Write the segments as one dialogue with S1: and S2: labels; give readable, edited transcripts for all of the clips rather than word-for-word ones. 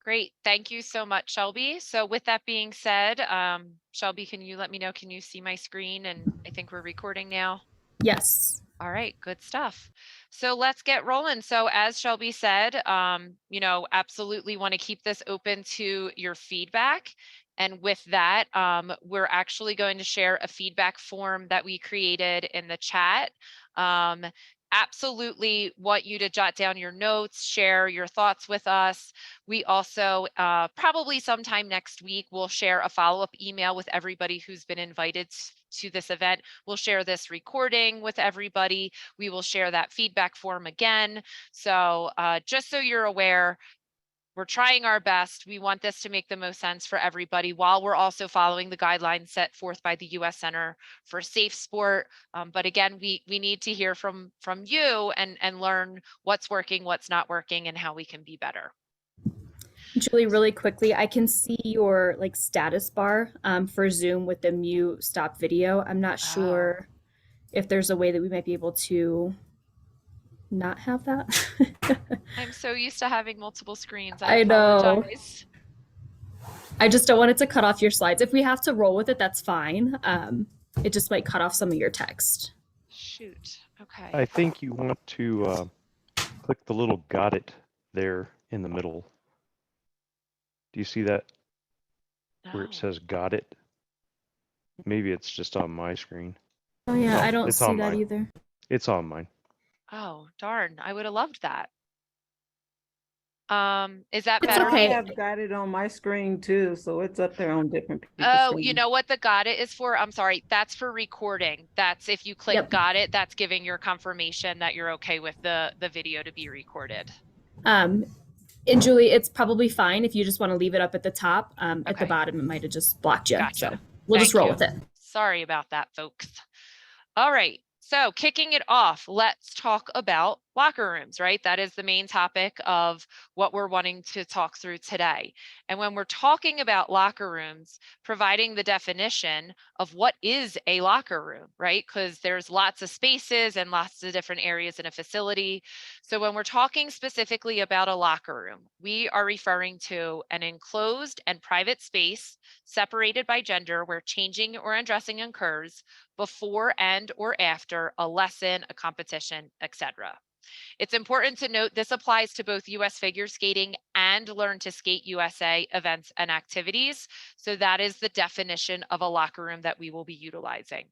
S1: Great. Thank you so much, Shelby. So with that being said, Shelby, can you let me know, can you see my screen? And I think we're recording now.
S2: Yes.
S1: All right, good stuff. So let's get rolling. So as Shelby said, absolutely want to keep this open to your feedback. And with that, we're actually going to share a feedback form that we created in the chat. Um, Absolutely want you to jot down your notes, share your thoughts with us. We also probably sometime next week, we'll share a follow-up email with everybody who's been invited to this event. We'll share this recording with everybody. We will share that feedback form again. So just so you're aware, we're trying our best. We want this to make the most sense for everybody while we're also following the guidelines set forth by the U.S. Center for Safe Sport. But again, we need to hear from you and learn what's working, what's not working, and how we can be better.
S2: Julie, really quickly, I can see your like status bar for Zoom with the mute stop video. I'm not
S1: Oh,
S2: sure if there's a way that we might be able to not have that.
S1: I'm so used to having multiple screens. I
S2: I know.
S1: apologize.
S2: I just don't want it to cut off your slides. If we have to roll with it, that's fine. It just might cut off some of your text.
S1: Shoot. Okay.
S3: I think you want to click the little got it there in the middle. Do you see that where it
S1: No.
S3: says got it? Maybe it's just on my screen.
S2: Oh yeah,
S3: No,
S2: I don't
S3: it's
S2: see
S3: on
S2: that
S3: mine.
S2: either.
S3: It's on mine.
S1: Oh, darn. I would have loved that. Is that
S2: It's
S1: better?
S4: I
S2: okay.
S4: have got it on my screen too, so it's up there on different people's
S1: Oh, you
S4: screens.
S1: know what the got it is for? I'm sorry. That's for recording. That's if you click
S2: Yep.
S1: got it, that's giving your confirmation that you're okay with the video to be recorded.
S2: Um, and Julie, it's probably fine if you just want to leave it up at the top. At the
S1: Okay.
S2: bottom, it might have just blocked you.
S1: Gotcha.
S2: So we'll just
S1: Thank
S2: roll
S1: you.
S2: with it.
S1: Sorry about that, folks. All right. So kicking it off, let's talk about locker rooms, right? That is the main topic of what we're wanting to talk through today. And when we're talking about locker rooms, providing the definition of what is a locker room, right? Because there's lots of spaces and lots of different areas in a facility. So when we're talking specifically about a locker room, we are referring to an enclosed and private space separated by gender where changing or undressing occurs before and or after a lesson, a competition, etc. It's important to note this applies to both US figure skating and Learn to Skate USA events and activities. So that is the definition of a locker room that we will be utilizing.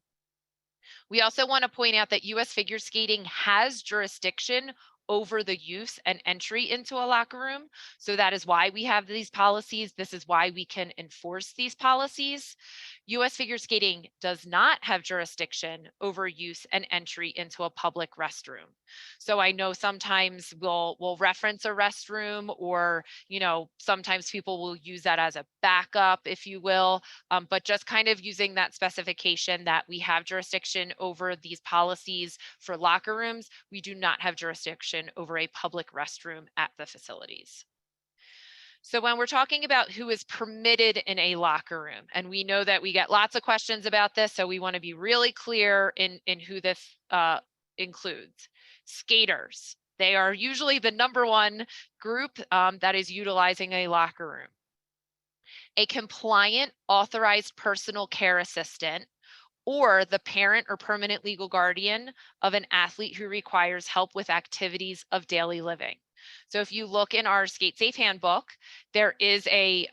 S1: We also want to point out that US figure skating has jurisdiction over the use and entry into a locker room. So that is why we have these policies. This is why we can enforce these policies. US figure skating does not have jurisdiction over use and entry into a public restroom. So I know sometimes we'll reference a restroom, or sometimes people will use that as a backup, if you will. But just kind of using that specification that we have jurisdiction over these policies for locker rooms, we do not have jurisdiction over a public restroom at the facilities. So when we're talking about who is permitted in a locker room, and we know that we get lots of questions about this, so we want to be really clear in who this includes. Skaters. They are usually the number one group that is utilizing a locker room. A compliant authorized personal care assistant, or the parent or permanent legal guardian of an athlete who requires help with activities of daily living. So if you look in our SkateSafe handbook, there is a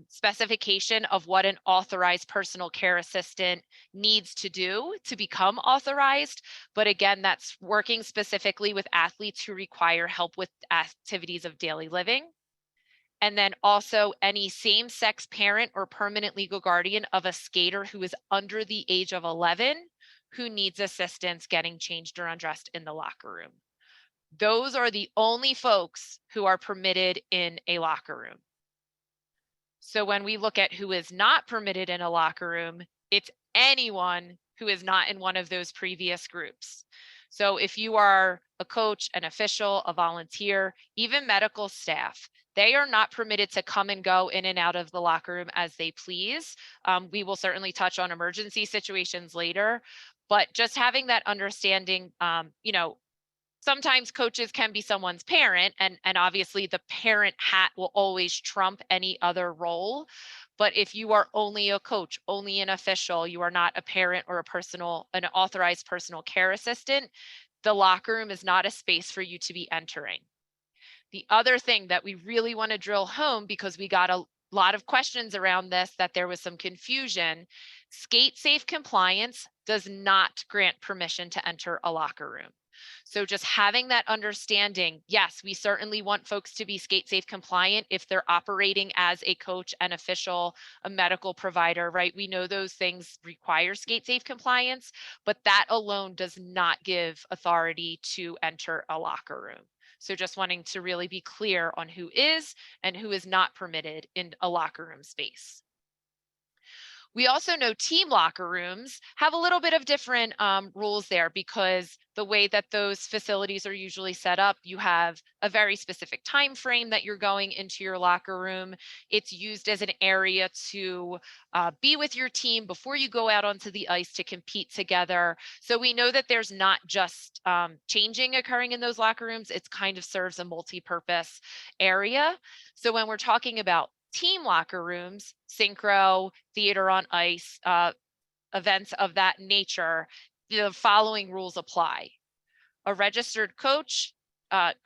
S1: specification of what an authorized personal care assistant needs to do to become authorized. But again, that's working specifically with athletes who require help with activities of daily living. And then also any same-sex parent or permanent legal guardian of a skater who is under the age of 11 who needs assistance getting changed or undressed in the locker room. Those are the only folks who are permitted in a locker room. So when we look at who is not permitted in a locker room, it's anyone who is not in one of those previous groups. So if you are a coach, an official, a volunteer, even medical staff, they are not permitted to come and go in and out of the locker room as they please. We will certainly touch on emergency situations later, but just having that understanding, sometimes coaches can be someone's parent, and obviously the parent hat will always trump any other role. But if you are only a coach, only an official, you are not a parent or an authorized personal care assistant, the locker room is not a space for you to be entering. The other thing that we really want to drill home, because we got a lot of questions around this, that there was some confusion, SkateSafe compliance does not grant permission to enter a locker room. So just having that understanding, yes, we certainly want folks to be SkateSafe compliant if they're operating as a coach, an official, a medical provider, right? We know those things require SkateSafe compliance, but that alone does not give authority to enter a locker room. So just wanting to really be clear on who is and who is not permitted in a locker room space. We also know team locker rooms have a little bit of different rules there, because the way that those facilities are usually set up, you have a very specific time frame that you're going into your locker room. It's used as an area to be with your team before you go out onto the ice to compete together. So we know that there's not just changing occurring in those locker rooms, it kind of serves a multi-purpose area. So when we're talking about team locker rooms, synchro, theater on ice, events of that nature, the following rules apply. A registered coach,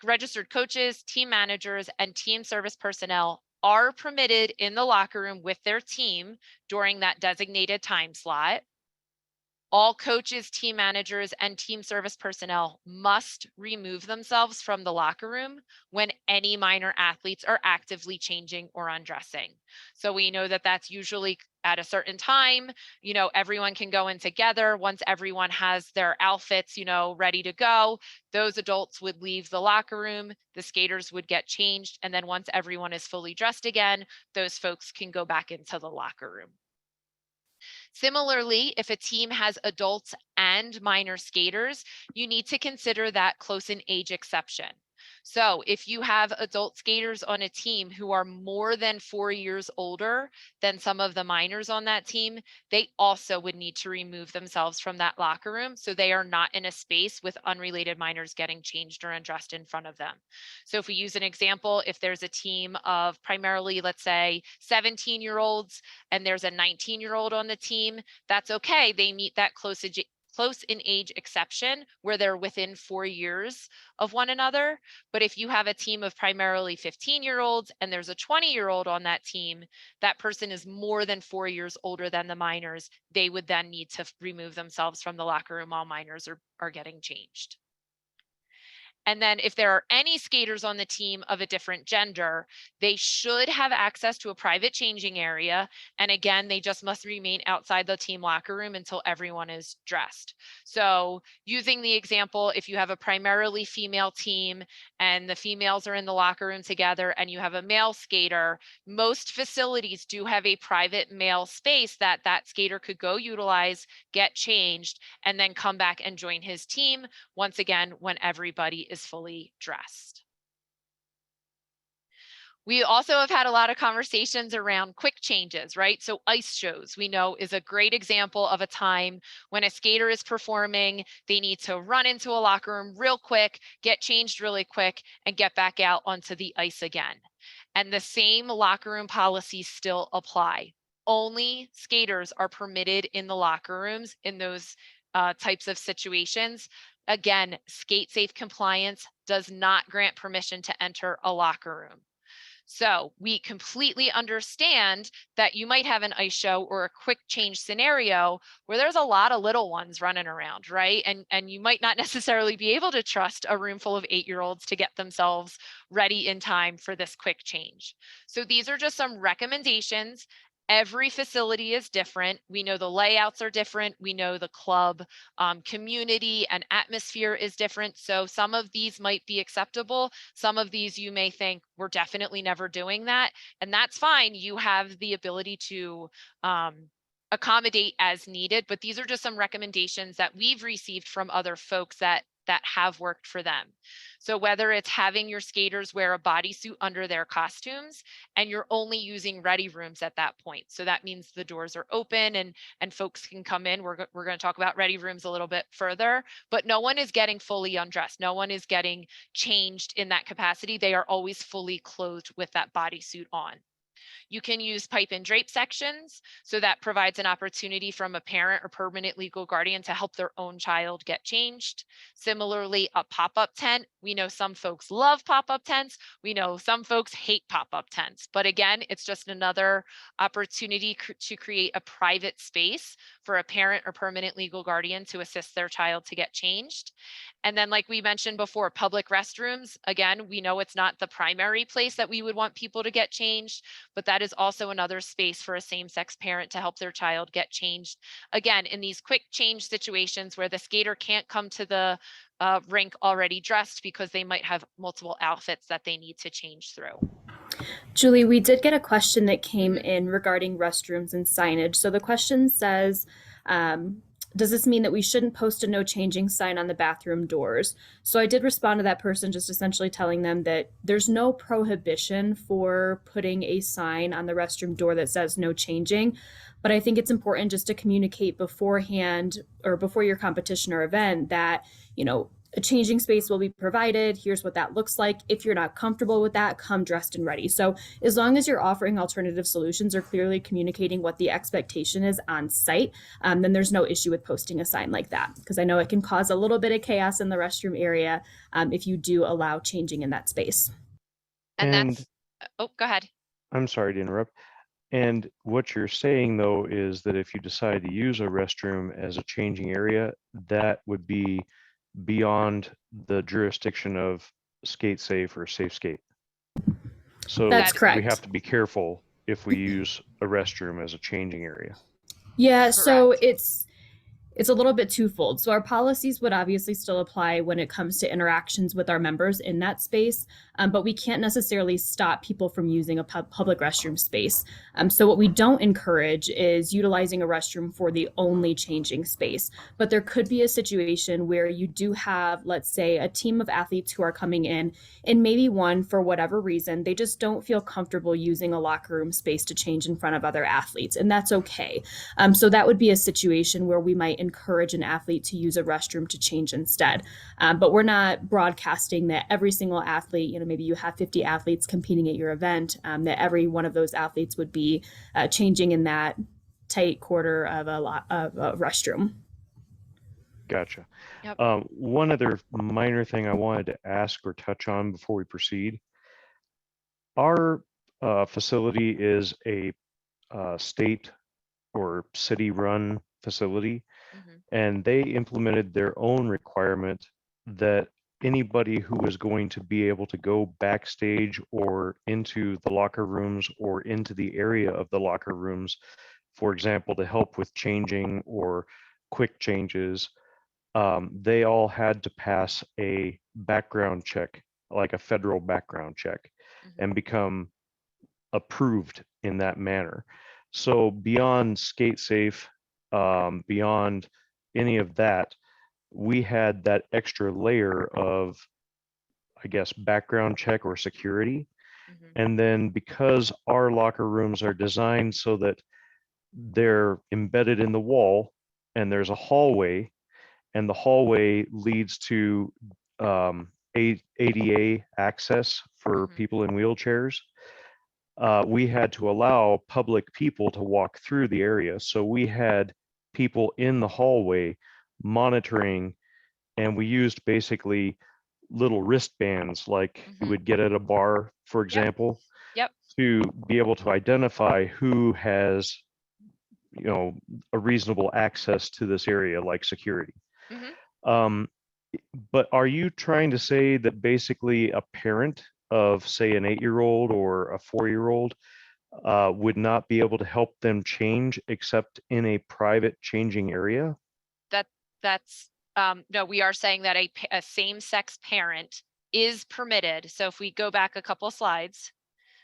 S1: registered coaches, team managers, and team service personnel are permitted in the locker room with their team during that designated time slot. All coaches, team managers, and team service personnel must remove themselves from the locker room when any minor athletes are actively changing or undressing. So we know that that's usually at a certain time. Everyone can go in together. Once everyone has their outfits, ready to go, those adults would leave the locker room, the skaters would get changed, and then once everyone is fully dressed again, those folks can go back into the locker room. Similarly, if a team has adults and minor skaters, you need to consider that close in age exception. So if you have adult skaters on a team who are more than 4 years older than some of the minors on that team, they also would need to remove themselves from that locker room, so they are not in a space with unrelated minors getting changed or undressed in front of them. So if we use an example, if there's a team of primarily, let's say, 17-year-olds and there's a 19-year-old on the team, that's okay. They meet that close in age exception where they're within 4 years of one another. But if you have a team of primarily 15-year-olds and there's a 20-year-old on that team, that person is more than 4 years older than the minors. They would then need to remove themselves from the locker room while minors are getting changed. And then if there are any skaters on the team of a different gender, they should have access to a private changing area. And again, they just must remain outside the team locker room until everyone is dressed. So using the example, if you have a primarily female team and the females are in the locker room together and you have a male skater, most facilities do have a private male space that skater could go utilize, get changed, and then come back and join his team once again when everybody is fully dressed. We also have had a lot of conversations around quick changes, right? So ice shows, we know, is a great example of a time when a skater is performing, they need to run into a locker room real quick, get changed really quick, and get back out onto the ice again. And the same locker room policies still apply. Only skaters are permitted in the locker rooms in those types of situations. Again, SkateSafe compliance does not grant permission to enter a locker room. So we completely understand that you might have an ice show or a quick change scenario where there's a lot of little ones running around, right? And you might not necessarily be able to trust a room full of 8-year-olds to get themselves ready in time for this quick change. So these are just some recommendations. Every facility is different. We know the layouts are different. We know the club community and atmosphere is different. So some of these might be acceptable. Some of these you may think we're definitely never doing that. And that's fine. You have the ability to accommodate as needed. But these are just some recommendations that we've received from other folks that that have worked for them. So whether it's having your skaters wear a bodysuit under their costumes and you're only using ready rooms at that point. So that means the doors are open and folks can come in. We're going to talk about ready rooms a little bit further, but no one is getting fully undressed. No one is getting changed in that capacity. They are always fully clothed with that bodysuit on. You can use pipe and drape sections. So that provides an opportunity from a parent or permanent legal guardian to help their own child get changed. Similarly, a pop-up tent. We know some folks love pop-up tents. We know some folks hate pop-up tents. But again, it's just another opportunity to create a private space for a parent or permanent legal guardian to assist their child to get changed. And then, like we mentioned before, public restrooms. Again, we know it's not the primary place that we would want people to get changed, but that is also another space for a same-sex parent to help their child get changed. Again, in these quick change situations where the skater can't come to the rink already dressed because they might have multiple outfits that they need to change through.
S2: Julie, we did get a question that came in regarding restrooms and signage. So the question says, does this mean that we shouldn't post a no changing sign on the bathroom doors? So I did respond to that person, just essentially telling them that there's no prohibition for putting a sign on the restroom door that says no changing. But I think it's important just to communicate beforehand or before your competition or event that, a changing space will be provided. Here's what that looks like. If you're not comfortable with that, come dressed and ready. So as long as you're offering alternative solutions or clearly communicating what the expectation is on site, then there's no issue with posting a sign like that. Because I know it can cause a little bit of chaos in the restroom area if you do allow changing in that space.
S1: And that's, oh, go ahead.
S3: I'm sorry to interrupt. And what you're saying, though, is that if you decide to use a restroom as a changing area, that would be beyond the jurisdiction of SkateSafe or Safe Skate. So
S2: that's correct.
S3: We have to be careful if we use a restroom as a changing area.
S2: Yeah,
S1: Correct.
S2: so it's a little bit twofold. So our policies would obviously still apply when it comes to interactions with our members in that space, but we can't necessarily stop people from using a public restroom space. So what we don't encourage is utilizing a restroom for the only changing space. But there could be a situation where you do have, let's say, a team of athletes who are coming in, and maybe one, for whatever reason, they just don't feel comfortable using a locker room space to change in front of other athletes, and that's okay. So that would be a situation where we might encourage an athlete to use a restroom to change instead. But we're not broadcasting that every single athlete, maybe you have 50 athletes competing at your event, that every one of those athletes would be changing in that tight quarter of a restroom.
S3: Gotcha.
S1: Yep.
S3: One other minor thing I wanted to ask or touch on before we proceed. Our facility is a state or city-run facility, and they implemented their own requirement that anybody who was going to be able to go backstage or into the locker rooms or into the area of the locker rooms, for example, to help with changing or quick changes, they all had to pass a background check, like a federal background check, and become approved in that manner. So beyond SkateSafe, beyond any of that, we had that extra layer of, I guess, background check or security. And then because our locker rooms are designed so that they're embedded in the wall and there's a hallway, and the hallway leads to ADA access for people in wheelchairs, we had to allow public people to walk through the area. So we had people in the hallway monitoring, and we used basically little wristbands like you would get at a bar, for example, to be able to identify who has, a reasonable access to this area, like security. But are you trying to say that basically a parent of, say, an 8-year-old or a 4-year-old would not be able to help them change except in a private changing area?
S1: That's no, we are saying that a same-sex parent is permitted. So if we go back a couple slides.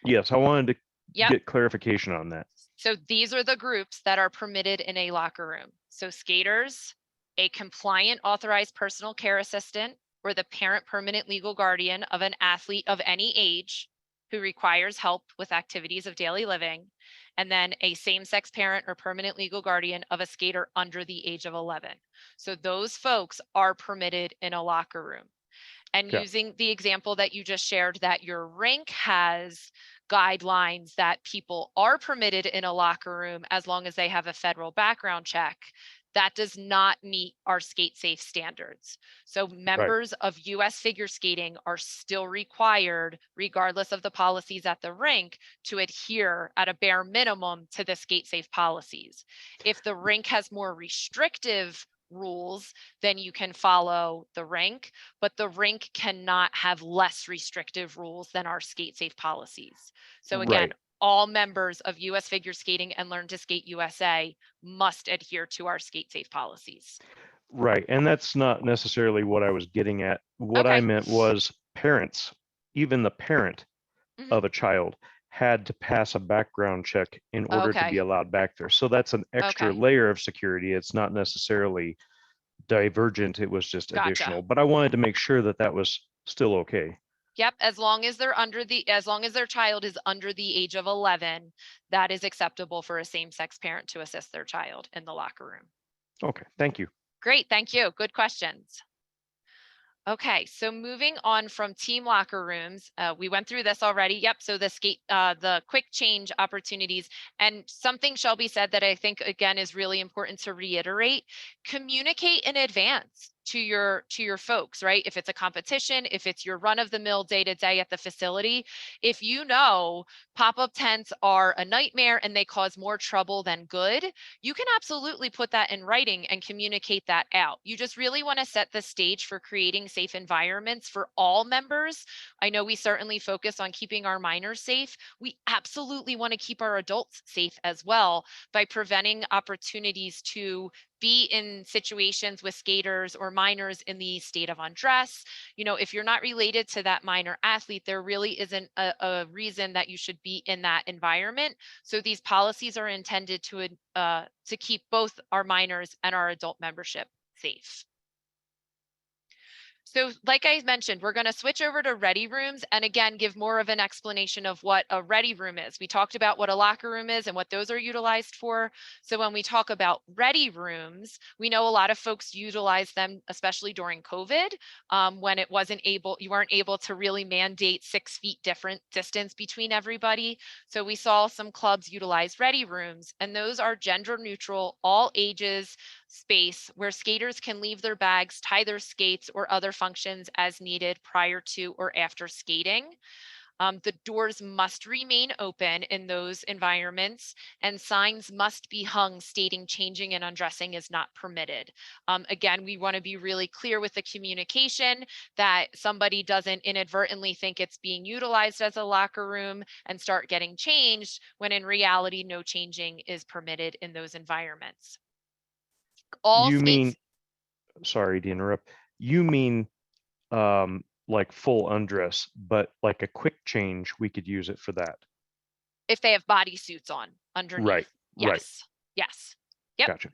S3: Yes, I wanted to get clarification on that.
S1: So these are the groups that are permitted in a locker room. So skaters, a compliant authorized personal care assistant, or the parent permanent legal guardian of an athlete of any age who requires help with activities of daily living, and then a same-sex parent or permanent legal guardian of a skater under the age of 11. So those folks are permitted in a locker room. And
S3: Yeah.
S1: using the example that you just shared, that your rink has guidelines that people are permitted in a locker room as long as they have a federal background check, that does not meet our SkateSafe standards. So members of US figure skating are still required, regardless of the policies at the rink, to adhere at a bare minimum to the SkateSafe policies. If the rink has more restrictive rules, then you can follow the rink, but the rink cannot have less restrictive rules than our SkateSafe policies. So again,
S3: Right.
S1: all members of US Figure Skating and Learn to Skate USA must adhere to our SkateSafe policies.
S3: Right. And that's not necessarily what I was getting at. What I
S1: Okay.
S3: meant was parents, even the parent
S1: Mhm.
S3: of a child had to pass a background check in order to be
S1: Okay.
S3: allowed back there. So that's an extra
S1: Okay.
S3: layer of security. It's not necessarily divergent, it was just
S1: Gotcha.
S3: additional. But I wanted to make sure that that was still okay.
S1: Yep, as long as as long as their child is under the age of 11, that is acceptable for a same-sex parent to assist their child in the locker room.
S3: Okay, thank you.
S1: Great, thank you. Good questions. Okay, so moving on from team locker rooms, we went through this already. Yep, so the quick change opportunities, and something shall be said that I think again is really important to reiterate. Communicate in advance to your folks, right? If it's a competition, if it's your run of the mill day to day at the facility, if you know pop-up tents are a nightmare and they cause more trouble than good, you can absolutely put that in writing and communicate that out. You just really want to set the stage for creating safe environments for all members. I know we certainly focus on keeping our minors safe. We absolutely want to keep our adults safe as well by preventing opportunities to be in situations with skaters or minors in the state of undress. You know, if you're not related to that minor athlete, there really isn't a reason that you should be in that environment. So these policies are intended to keep both our minors and our adult membership safe. So like I mentioned, we're going to switch over to ready rooms and again, give more of an explanation of what a ready room is. We talked about what a locker room is and what those are utilized for. So when we talk about ready rooms, we know a lot of folks utilize them, especially during COVID, when you weren't able to really mandate 6 feet different distance between everybody. So we saw some clubs utilize ready rooms, and those are gender neutral, all ages, space where skaters can leave their bags, tie their skates, or other functions as needed prior to or after skating. The doors must remain open in those environments, and signs must be hung stating changing and undressing is not permitted. Again, we want to be really clear with the communication that somebody doesn't inadvertently think it's being utilized as a locker room and start getting changed when in reality, no changing is permitted in those environments. All
S3: You
S1: skates,
S3: mean, sorry to interrupt, you mean like full undress, but like a quick change, we could use it for that.
S1: if they have bodysuits on underneath.
S3: Right, right.
S1: Yes, yes. Yep.
S3: Gotcha.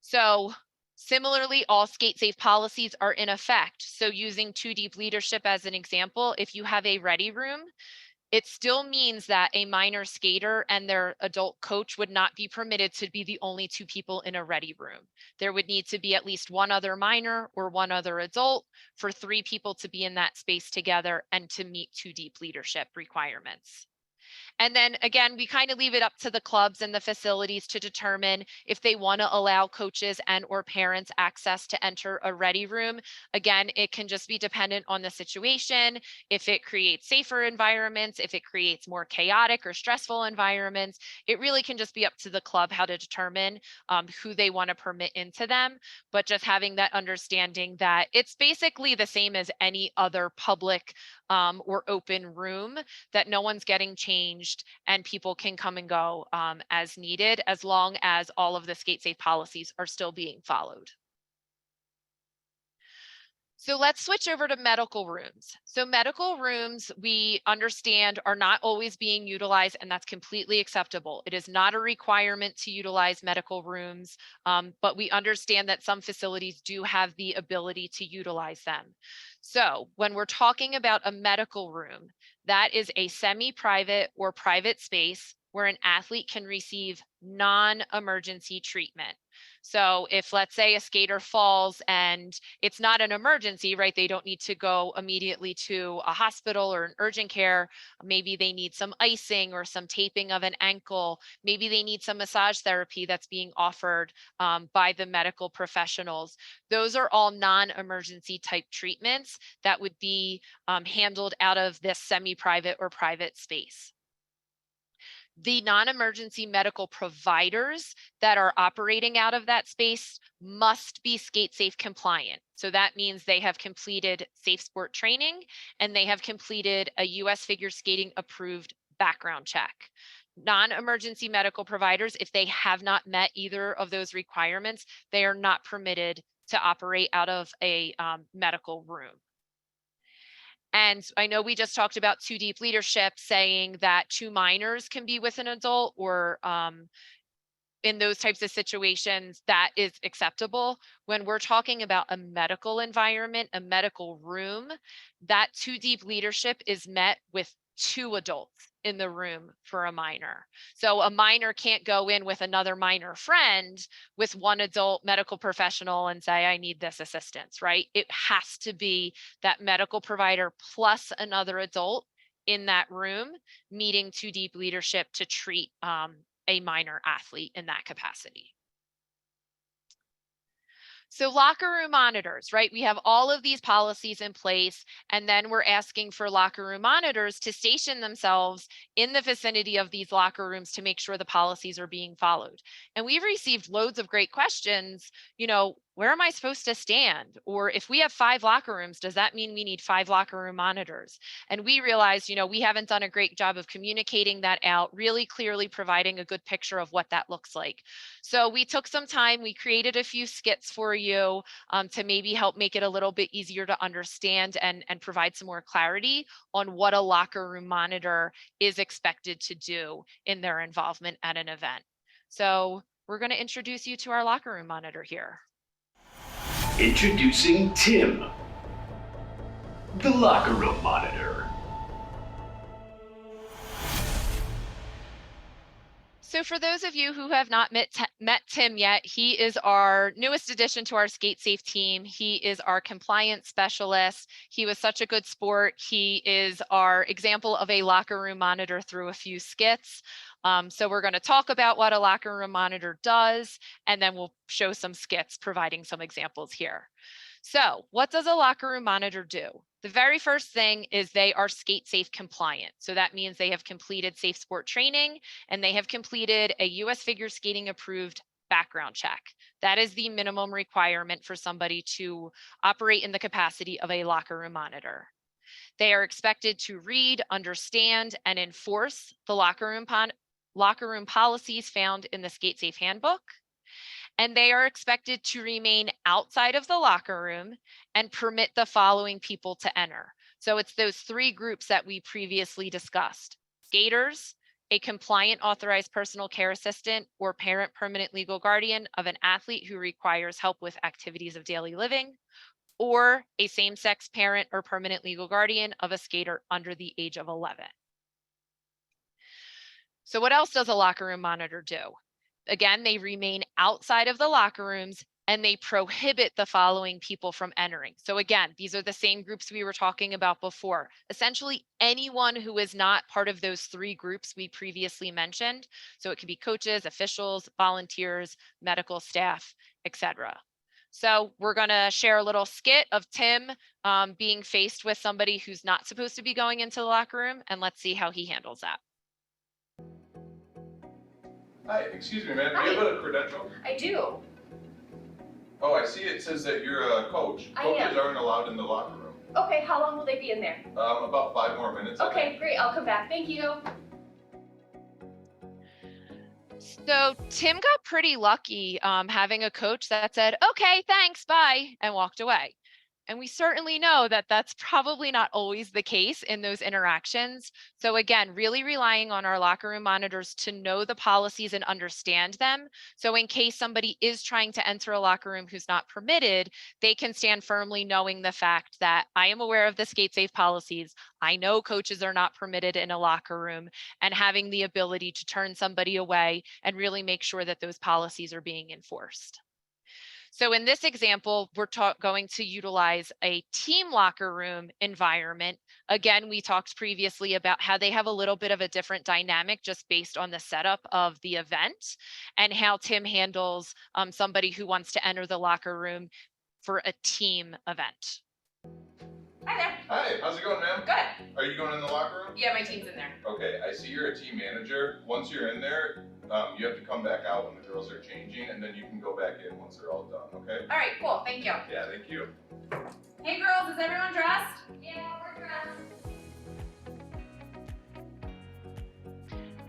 S1: So similarly, all SkateSafe policies are in effect. So using 2D leadership as an example, if you have a ready room, it still means that a minor skater and their adult coach would not be permitted to be the only 2 people in a ready room. There would need to be at least one other minor or one other adult for 3 people to be in that space together and to meet 2D leadership requirements. And then again, we kind of leave it up to the clubs and the facilities to determine if they want to allow coaches and or parents access to enter a ready room. Again, it can just be dependent on the situation. If it creates safer environments, if it creates more chaotic or stressful environments, it really can just be up to the club how to determine who they want to permit into them. But just having that understanding that it's basically the same as any other public or open room, that no one's getting changed and people can come and go as needed, as long as all of the SkateSafe policies are still being followed. So let's switch over to medical rooms. So medical rooms, we understand, are not always being utilized, and that's completely acceptable. It is not a requirement to utilize medical rooms, but we understand that some facilities do have the ability to utilize them. So when we're talking about a medical room, that is a semi-private or private space where an athlete can receive non-emergency treatment. So if, let's say, a skater falls and it's not an emergency, right? They don't need to go immediately to a hospital or an urgent care. Maybe they need some icing or some taping of an ankle. Maybe they need some massage therapy that's being offered by the medical professionals. Those are all non-emergency type treatments that would be handled out of this semi-private or private space. The non-emergency medical providers that are operating out of that space must be SkateSafe compliant. So that means they have completed safe sport training and they have completed a US figure skating approved background check. Non-emergency medical providers, if they have not met either of those requirements, they are not permitted to operate out of a medical room. And I know we just talked about too deep leadership, saying that two minors can be with an adult, or in those types of situations, that is acceptable. When we're talking about a medical environment, a medical room, that too deep leadership is met with two adults in the room for a minor. So a minor can't go in with another minor friend with one adult medical professional and say, I need this assistance, right? It has to be that medical provider plus another adult in that room meeting too deep leadership to treat a minor athlete in that capacity. So locker room monitors, right? We have all of these policies in place, and then we're asking for locker room monitors to station themselves in the vicinity of these locker rooms to make sure the policies are being followed. And we've received loads of great questions, where am I supposed to stand? Or if we have 5 locker rooms, does that mean we need 5 locker room monitors? And we realized, we haven't done a great job of communicating that out, really clearly providing a good picture of what that looks like. So we took some time, we created a few skits for you to maybe help make it a little bit easier to understand and provide some more clarity on what a locker room monitor is expected to do in their involvement at an event. So we're going to introduce you to our locker room monitor here.
S5: Introducing Tim, the locker room monitor.
S1: So for those of you who have not met Tim yet, he is our newest addition to our SkateSafe team. He is our compliance specialist. He was such a good sport. He is our example of a locker room monitor through a few skits. So we're going to talk about what a locker room monitor does, and then we'll show some skits providing some examples here. So what does a locker room monitor do? The very first thing is they are SkateSafe compliant. So that means they have completed safe sport training and they have completed a US figure skating approved background check. That is the minimum requirement for somebody to operate in the capacity of a locker room monitor. They are expected to read, understand, and enforce the locker room policies found in the SkateSafe handbook. And they are expected to remain outside of the locker room and permit the following people to enter. So it's those 3 groups that we previously discussed: skaters, a compliant authorized personal care assistant or parent permanent legal guardian of an athlete who requires help with activities of daily living, or a same-sex parent or permanent legal guardian of a skater under the age of 11. So what else does a locker room monitor do? Again, they remain outside of the locker rooms and they prohibit the following people from entering. So again, these are the same groups we were talking about before. Essentially, anyone who is not part of those 3 groups we previously mentioned. So it could be coaches, officials, volunteers, medical staff, etc. So we're going to share a little skit of Tim being faced with somebody who's not supposed to be going into the locker room, and let's see how he handles that.
S6: Hi, excuse me, ma'am. Do you have a credential?
S7: I do.
S6: Oh, I see. It says that you're a coach.
S7: I
S6: Coaches
S7: am.
S6: aren't allowed in the locker room.
S7: Okay, how long will they be in there?
S6: About 5 more minutes. I think.
S7: Okay, great. I'll come back. Thank you.
S1: So Tim got pretty lucky having a coach that said, okay, thanks, bye, and walked away. And we certainly know that that's probably not always the case in those interactions. So again, really relying on our locker room monitors to know the policies and understand them. So in case somebody is trying to enter a locker room who's not permitted, they can stand firmly knowing the fact that I am aware of the SkateSafe policies. I know coaches are not permitted in a locker room, and having the ability to turn somebody away and really make sure that those policies are being enforced. So in this example, we're going to utilize a team locker room environment. Again, we talked previously about how they have a little bit of a different dynamic just based on the setup of the event, and how Tim handles somebody who wants to enter the locker room for a team event.
S7: Hi there.
S6: Hi, how's it going, ma'am?
S7: Good.
S6: Are you going in the locker room?
S7: Yeah, my team's in there.
S6: Okay, I see you're a team manager. Once you're in there, you have to come back out when the girls are changing, and then you can go back in once they're all done, okay?
S7: All right, cool. Thank you.
S6: Yeah, thank you.
S7: Hey, girls, is everyone dressed? Yeah, we're dressed.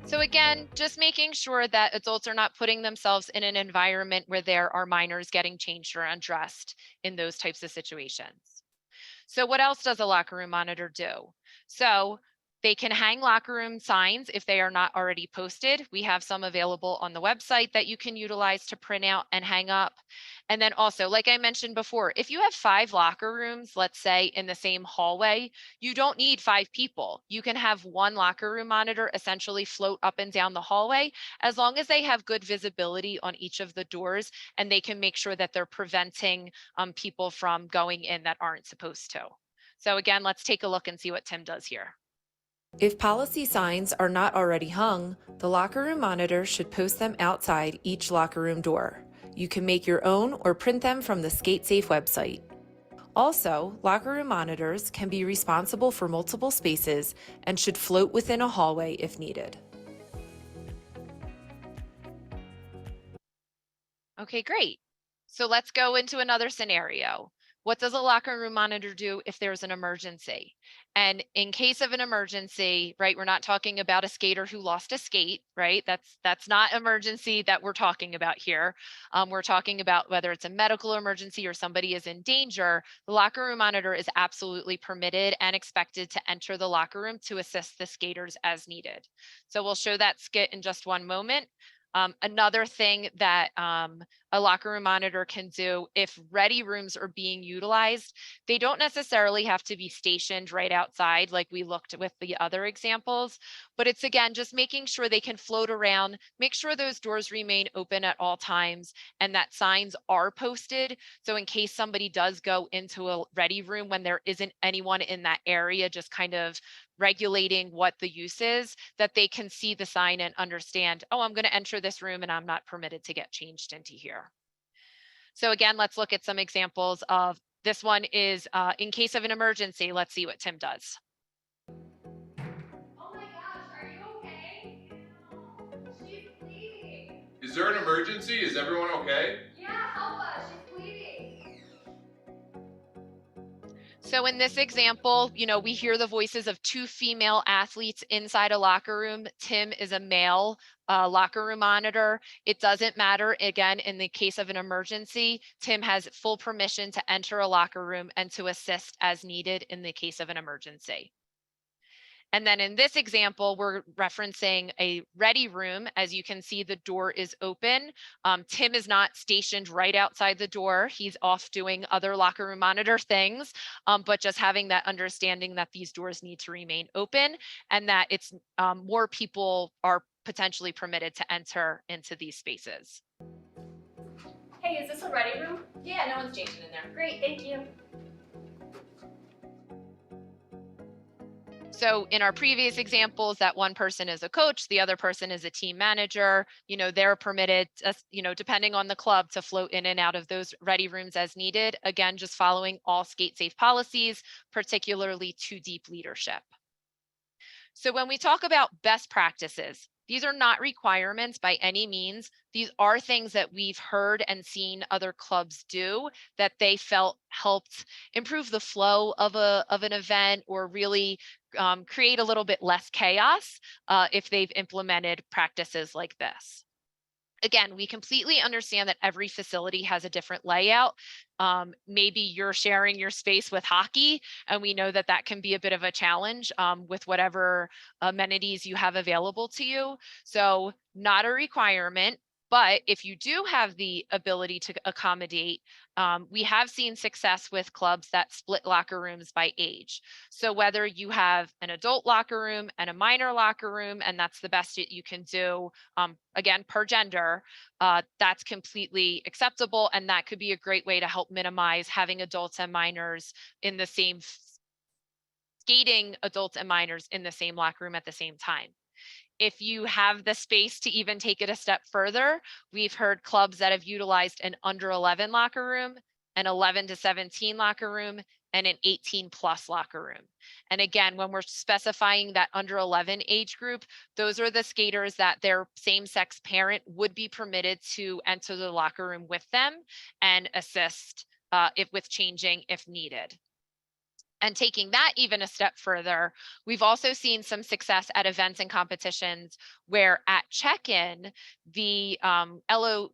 S1: So again, just making sure that adults are not putting themselves in an environment where there are minors getting changed or undressed in those types of situations. So what else does a locker room monitor do? So they can hang locker room signs if they are not already posted. We have some available on the website that you can utilize to print out and hang up. And then also, like I mentioned before, if you have 5 locker rooms, let's say in the same hallway, you don't need 5 people. You can have one locker room monitor essentially float up and down the hallway, as long as they have good visibility on each of the doors, and they can make sure that they're preventing people from going in that aren't supposed to. So again, let's take a look and see what Tim does here.
S8: If policy signs are not already hung, the locker room monitor should post them outside each locker room door. You can make your own or print them from the SkateSafe website. Also, locker room monitors can be responsible for multiple spaces and should float within a hallway if needed.
S1: Okay, great. So let's go into another scenario. What does a locker room monitor do if there's an emergency? And in case of an emergency, right, we're not talking about a skater who lost a skate, right? That's not emergency that we're talking about here. We're talking about whether it's a medical emergency or somebody is in danger. The locker room monitor is absolutely permitted and expected to enter the locker room to assist the skaters as needed. So we'll show that skit in just one moment. Another thing that a locker room monitor can do if ready rooms are being utilized, they don't necessarily have to be stationed right outside like we looked with the other examples, but it's again just making sure they can float around, make sure those doors remain open at all times, and that signs are posted. So in case somebody does go into a ready room when there isn't anyone in that area, just kind of regulating what the use is, that they can see the sign and understand, oh, I'm going to enter this room and I'm not permitted to get changed into here. So again, let's look at some examples of this one is in case of an emergency. Let's see what Tim does.
S7: Oh my gosh, are you okay? She's bleeding.
S6: Is there an emergency? Is everyone okay?
S7: Yeah, help us. She's bleeding.
S1: So in this example, we hear the voices of 2 female athletes inside a locker room. Tim is a male locker room monitor. It doesn't matter. Again, in the case of an emergency, Tim has full permission to enter a locker room and to assist as needed in the case of an emergency. And then in this example, we're referencing a ready room. As you can see, the door is open. Tim is not stationed right outside the door. He's off doing other locker room monitor things, but just having that understanding that these doors need to remain open and that it's more people are potentially permitted to enter into these spaces.
S7: Hey, is this a ready room? Yeah, no one's changing in there. Great, thank you.
S1: So in our previous examples, that one person is a coach, the other person is a team manager, they're permitted, depending on the club, to float in and out of those ready rooms as needed. Again, just following all SkateSafe policies, particularly 2 deep leadership. So when we talk about best practices, these are not requirements by any means. These are things that we've heard and seen other clubs do that they felt helped improve the flow of an event or really create a little bit less chaos if they've implemented practices like this. Again, we completely understand that every facility has a different layout. Maybe you're sharing your space with hockey, and we know that that can be a bit of a challenge with whatever amenities you have available to you. So not a requirement, but if you do have the ability to accommodate, we have seen success with clubs that split locker rooms by age. So whether you have an adult locker room and a minor locker room, and that's the best that you can do, again, per gender, that's completely acceptable. And that could be a great way to help minimize having adults and minors in the same skating adults and minors in the same locker room at the same time. If you have the space to even take it a step further, we've heard clubs that have utilized an under 11 locker room, an 11 to 17 locker room, and an 18 plus locker room. And again, when we're specifying that under 11 age group, those are the skaters that their same-sex parent would be permitted to enter the locker room with them and assist with changing if needed. And taking that even a step further, we've also seen some success at events and competitions where at check-in, the LOC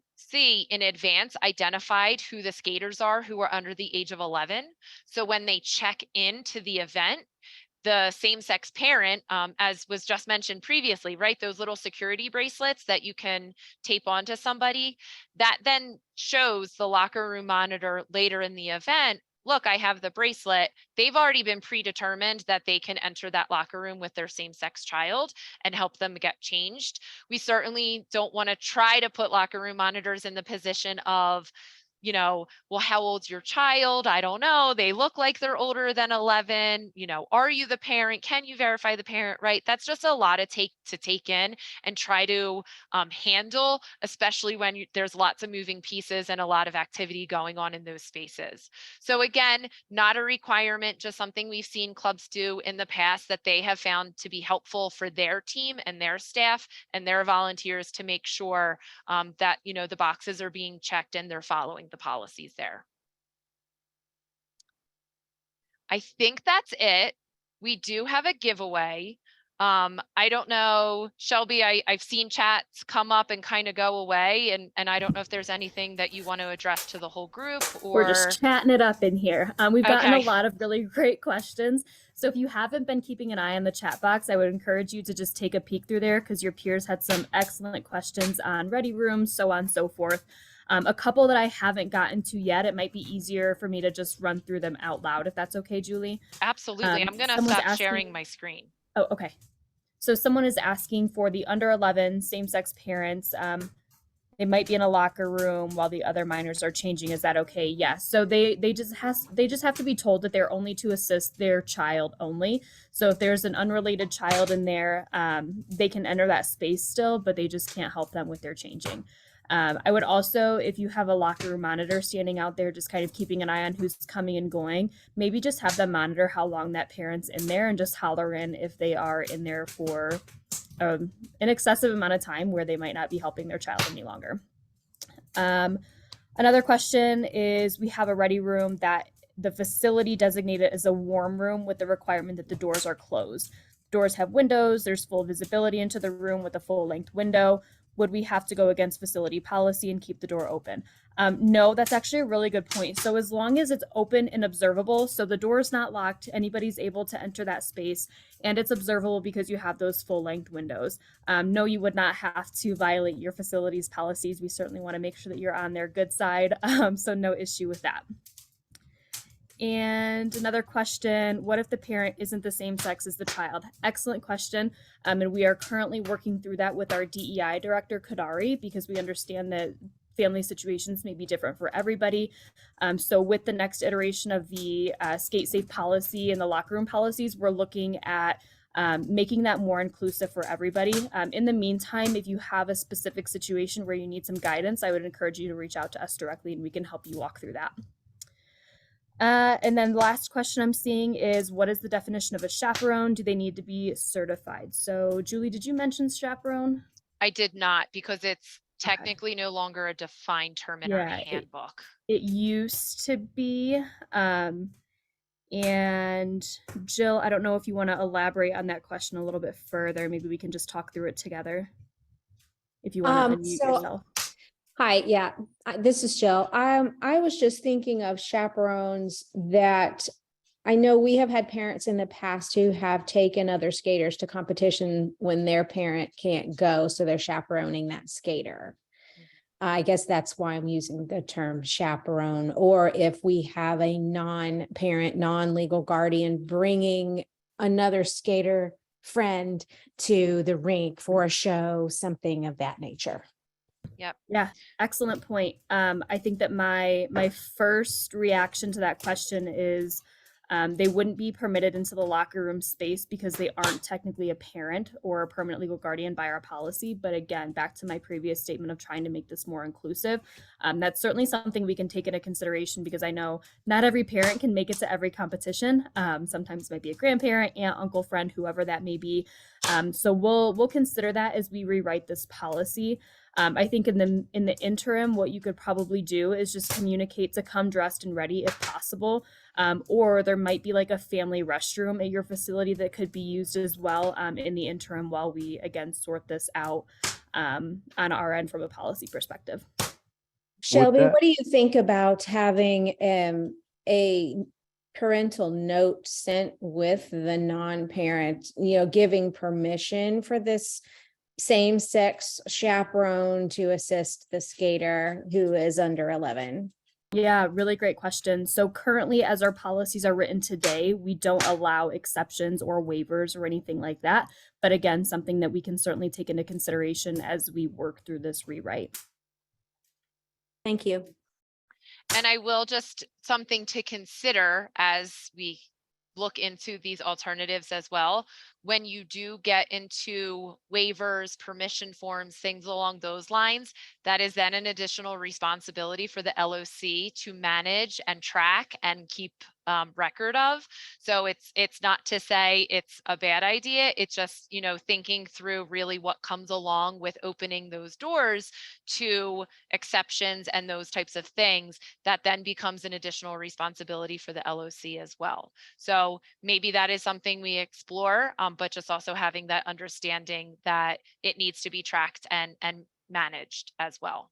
S1: in advance identified who the skaters are who are under the age of 11. So when they check into the event, the same-sex parent, as was just mentioned previously, right? Those little security bracelets that you can tape onto somebody, that then shows the locker room monitor later in the event, look, I have the bracelet. They've already been predetermined that they can enter that locker room with their same-sex child and help them get changed. We certainly don't want to try to put locker room monitors in the position of, well, how old's your child? I don't know. They look like they're older than 11. Are you the parent? Can you verify the parent, right? That's just a lot to take in and try to handle, especially when there's lots of moving pieces and a lot of activity going on in those spaces. So again, not a requirement, just something we've seen clubs do in the past that they have found to be helpful for their team and their staff and their volunteers to make sure that, the boxes are being checked and they're following the policies there. I think that's it. We do have a giveaway. I don't know, Shelby, I've seen chats come up and kind of go away, and I don't know if there's anything that you want to address to the whole group or.
S2: We're just chatting it up in here. We've gotten a
S1: Okay.
S2: lot of really great questions. So if you haven't been keeping an eye on the chat box, I would encourage you to just take a peek through there because your peers had some excellent questions on ready rooms, so on and so forth. A couple that I haven't gotten to yet, it might be easier for me to just run through them out loud, if that's okay, Julie.
S1: Absolutely. I'm going to stop sharing my screen.
S2: Oh, okay. So someone is asking for the under 11 same-sex parents. They might be in a locker room while the other minors are changing. Is that okay? Yes. So they just have to be told that they're only to assist their child only. So if there's an unrelated child in there, they can enter that space still, but they just can't help them with their changing. I would also, if you have a locker room monitor standing out there, just kind of keeping an eye on who's coming and going, maybe just have them monitor how long that parent's in there and just holler in if they are in there for an excessive amount of time where they might not be helping their child any longer. Another question is, we have a ready room that the facility designated as a warm room with the requirement that the doors are closed. Doors have windows, there's full visibility into the room with a full length window. Would we have to go against facility policy and keep the door open? No, that's actually a really good point. So as long as it's open and observable, so the door is not locked, anybody's able to enter that space, and it's observable because you have those full length windows. No, you would not have to violate your facility's policies. We certainly want to make sure that you're on their good side. So no issue with that. And another question, what if the parent isn't the same sex as the child? Excellent question. And we are currently working through that with our DEI director, Kadari, because we understand that family situations may be different for everybody. So with the next iteration of the SkateSafe policy and the locker room policies, we're looking at making that more inclusive for everybody. In the meantime, if you have a specific situation where you need some guidance, I would encourage you to reach out to us directly and we can help you walk through that. And then the last question I'm seeing is, what is the definition of a chaperone? Do they need to be certified? So Julie, did you mention chaperone?
S1: I did not, because it's technically no longer a defined term in our handbook.
S2: It used to be. And Jill, I don't know if you want to elaborate on that question a little bit further. Maybe we can just talk through it together. If you want to unmute yourself.
S9: Hi, yeah, this is Jill. I was just thinking of chaperones that I know we have had parents in the past who have taken other skaters to competition when their parent can't go, so they're chaperoning that skater. I guess that's why I'm using the term chaperone, or if we have a non-parent, non-legal guardian bringing another skater friend to the rink for a show, something of that nature.
S1: Yep.
S2: Yeah, excellent point. I think that my first reaction to that question is they wouldn't be permitted into the locker room space because they aren't technically a parent or a permanent legal guardian by our policy. But again, back to my previous statement of trying to make this more inclusive, that's certainly something we can take into consideration because I know not every parent can make it to every competition. Sometimes it might be a grandparent, aunt, uncle, friend, whoever that may be. So we'll consider that as we rewrite this policy. I think in the interim, what you could probably do is just communicate to come dressed and ready if possible. Or there might be like a family restroom at your facility that could be used as well in the interim while we again sort this out on our end from a policy perspective.
S9: Shelby, what do you think about having a parental note sent with the non-parent, giving permission for this same-sex chaperone to assist the skater who is under 11?
S2: Yeah, really great question. So currently, as our policies are written today, we don't allow exceptions or waivers or anything like that. But again, something that we can certainly take into consideration as we work through this rewrite.
S9: Thank you.
S1: And I will just something to consider as we look into these alternatives as well. When you do get into waivers, permission forms, things along those lines, that is then an additional responsibility for the LOC to manage and track and keep record of. So it's not to say it's a bad idea. It's just, thinking through really what comes along with opening those doors to exceptions and those types of things that then becomes an additional responsibility for the LOC as well. So maybe that is something we explore, but just also having that understanding that it needs to be tracked and managed as well.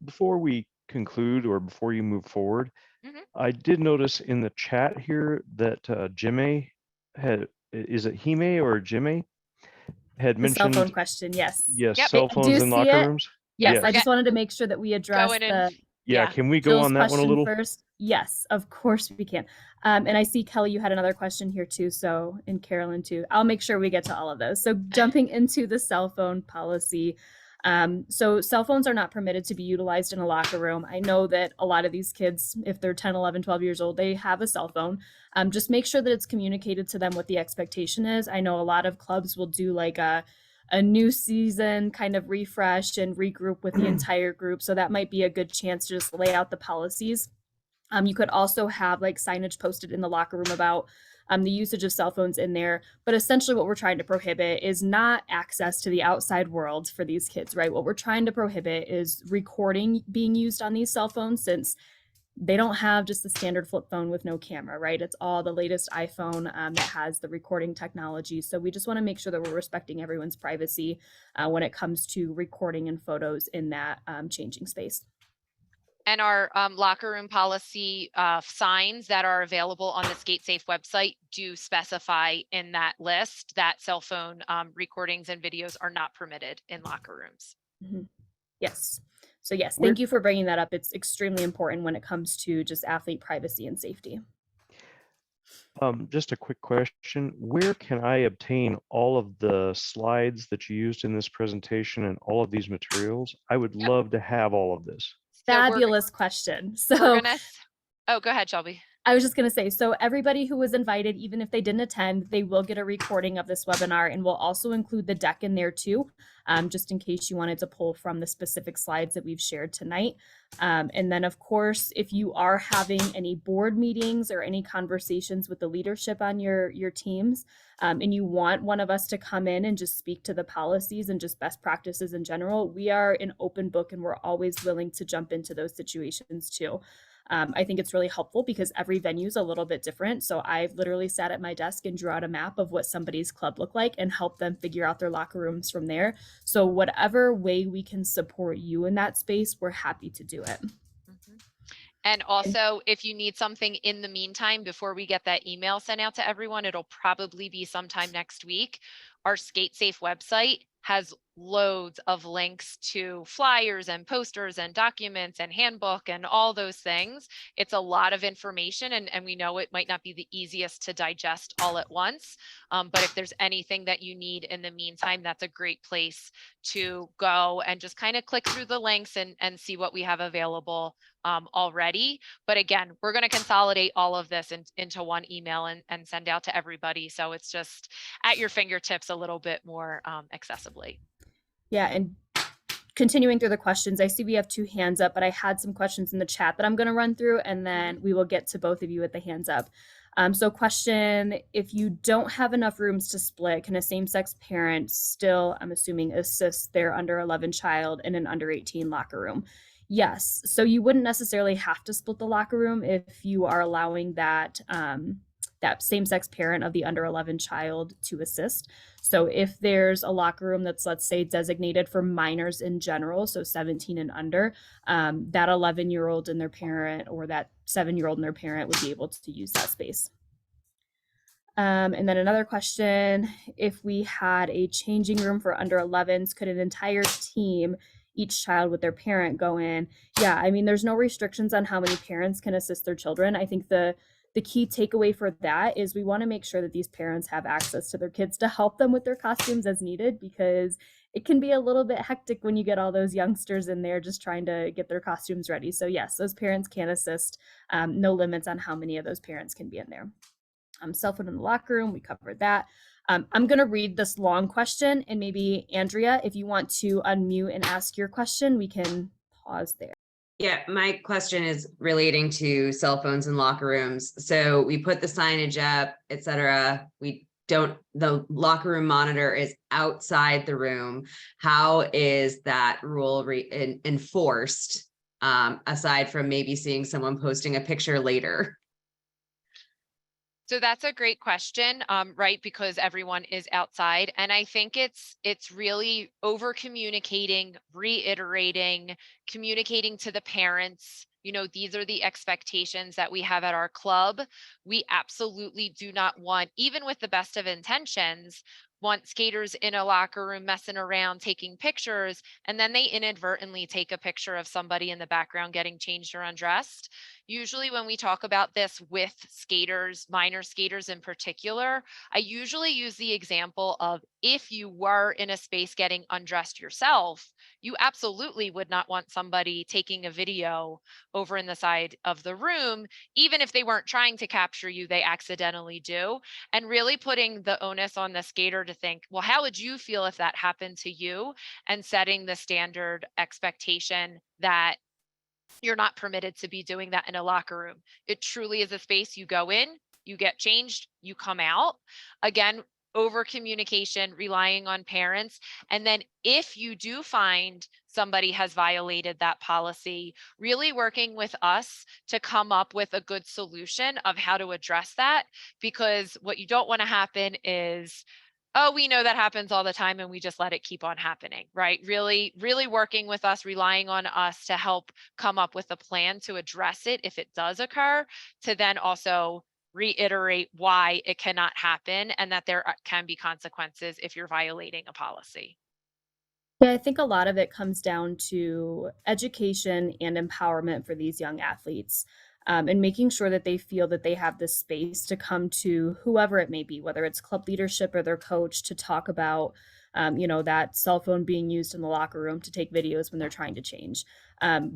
S3: Before we conclude or before you move forward,
S1: Mhm.
S3: I did notice in the chat here that Jimmy is it Hime or Jimmy had
S2: The cell phone
S3: mentioned,
S2: question, yes.
S3: yes,
S1: Yep.
S3: cell
S2: I
S3: phones
S2: do
S3: in
S2: see
S3: locker
S2: it.
S3: rooms.
S2: Yes,
S1: Yeah,
S2: I just wanted to make sure that we address
S1: going in.
S3: Yeah, can we go
S2: Jill's
S3: on that one a
S2: question
S3: little?
S2: first? Yes, of course we can. And I see Kelly, you had another question here too. So, and Carolyn too. I'll make sure we get to all of those. So jumping into the cell phone policy. So cell phones are not permitted to be utilized in a locker room. I know that a lot of these kids, if they're 10, 11, 12 years old, they have a cell phone. Just make sure that it's communicated to them what the expectation is. I know a lot of clubs will do like a new season kind of refresh and regroup with the entire group. So that might be a good chance to just lay out the policies. You could also have like signage posted in the locker room about the usage of cell phones in there. But essentially what we're trying to prohibit is not access to the outside world for these kids, right? What we're trying to prohibit is recording being used on these cell phones, since they don't have just the standard flip phone with no camera, right? It's all the latest iPhone that has the recording technology. So we just want to make sure that we're respecting everyone's privacy when it comes to recording and photos in that changing space.
S1: And our locker room policy signs that are available on the SkateSafe website do specify in that list that cell phone recordings and videos are not permitted in locker rooms.
S2: Mm-hmm. Yes. So yes, thank you for bringing that up. It's extremely important when it comes to just athlete privacy and safety.
S3: Just a quick question. Where can I obtain all of the slides that you used in this presentation and all of these materials? I would love to have all of this.
S2: Fabulous question. So
S1: oh, go ahead, Shelby.
S2: I was just going to say, so everybody who was invited, even if they didn't attend, they will get a recording of this webinar, and we'll also include the deck in there too, just in case you wanted to pull from the specific slides that we've shared tonight. And then of course, if you are having any board meetings or any conversations with the leadership on your teams, and you want one of us to come in and just speak to the policies and just best practices in general, we are an open book and we're always willing to jump into those situations too. I think it's really helpful because every venue is a little bit different. So I've literally sat at my desk and drew out a map of what somebody's club looked like and help them figure out their locker rooms from there. So whatever way we can support you in that space, we're happy to do it.
S1: And also, if you need something in the meantime, before we get that email sent out to everyone, it'll probably be sometime next week. Our SkateSafe website has loads of links to flyers and posters and documents and handbook and all those things. It's a lot of information, and we know it might not be the easiest to digest all at once. But if there's anything that you need in the meantime, that's a great place to go and just kind of click through the links and see what we have available already. But again, we're going to consolidate all of this into one email and send out to everybody. So it's just at your fingertips a little bit more accessibly.
S2: Yeah, and continuing through the questions, I see we have 2 hands up, but I had some questions in the chat that I'm going to run through, and then we will get to both of you with the hands up. So question, if you don't have enough rooms to split, can a same-sex parent still, I'm assuming, assist their under 11 child in an under 18 locker room? Yes. So you wouldn't necessarily have to split the locker room if you are allowing that that same-sex parent of the under 11 child to assist. So if there's a locker room that's, let's say, designated for minors in general, so 17 and under, that 11-year-old and their parent or that 7-year-old and their parent would be able to use that space. And then another question, if we had a changing room for under 11s, could an entire team, each child with their parent, go in? Yeah, I mean, there's no restrictions on how many parents can assist their children. I think the key takeaway for that is we want to make sure that these parents have access to their kids to help them with their costumes as needed, because it can be a little bit hectic when you get all those youngsters in there just trying to get their costumes ready. So yes, those parents can assist. No limits on how many of those parents can be in there. Cell phone in the locker room, we covered that. I'm going to read this long question, and maybe Andrea, if you want to unmute and ask your question, we can pause there.
S10: Yeah, my question is relating to cell phones in locker rooms. So we put the signage up, etc. The locker room monitor is outside the room. How is that rule enforced, aside from maybe seeing someone posting a picture later?
S1: So that's a great question, right? Because everyone is outside. And I think it's really over communicating, reiterating, communicating to the parents. You know, these are the expectations that we have at our club. We absolutely do not want, even with the best of intentions, want skaters in a locker room messing around, taking pictures, and then they inadvertently take a picture of somebody in the background getting changed or undressed. Usually when we talk about this with skaters, minor skaters in particular, I usually use the example of if you were in a space getting undressed yourself, you absolutely would not want somebody taking a video over in the side of the room. Even if they weren't trying to capture you, they accidentally do. And really putting the onus on the skater to think, well, how would you feel if that happened to you? And setting the standard expectation that you're not permitted to be doing that in a locker room. It truly is a space you go in, you get changed, you come out. Again, over communication, relying on parents. And then if you do find somebody has violated that policy, really working with us to come up with a good solution of how to address that. Because what you don't want to happen is, oh, we know that happens all the time and we just let it keep on happening, right? Really, really working with us, relying on us to help come up with a plan to address it if it does occur, to then also reiterate why it cannot happen and that there can be consequences if you're violating a policy.
S2: Yeah, I think a lot of it comes down to education and empowerment for these young athletes, and making sure that they feel that they have the space to come to whoever it may be, whether it's club leadership or their coach, to talk about, that cell phone being used in the locker room to take videos when they're trying to change.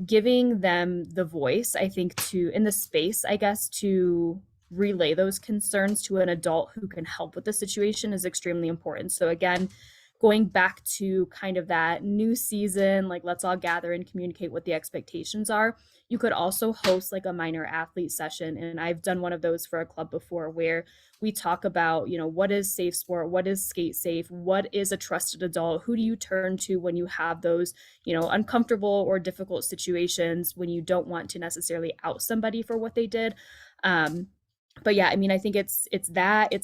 S2: Giving them the voice, I think, in the space, I guess, to relay those concerns to an adult who can help with the situation is extremely important. So again, going back to kind of that new season, like let's all gather and communicate what the expectations are. You could also host like a minor athlete session. And I've done one of those for a club before where we talk about, what is safe sport? What is skate safe? What is a trusted adult? Who do you turn to when you have those, uncomfortable or difficult situations when you don't want to necessarily out somebody for what they did? But yeah, I mean, I think it's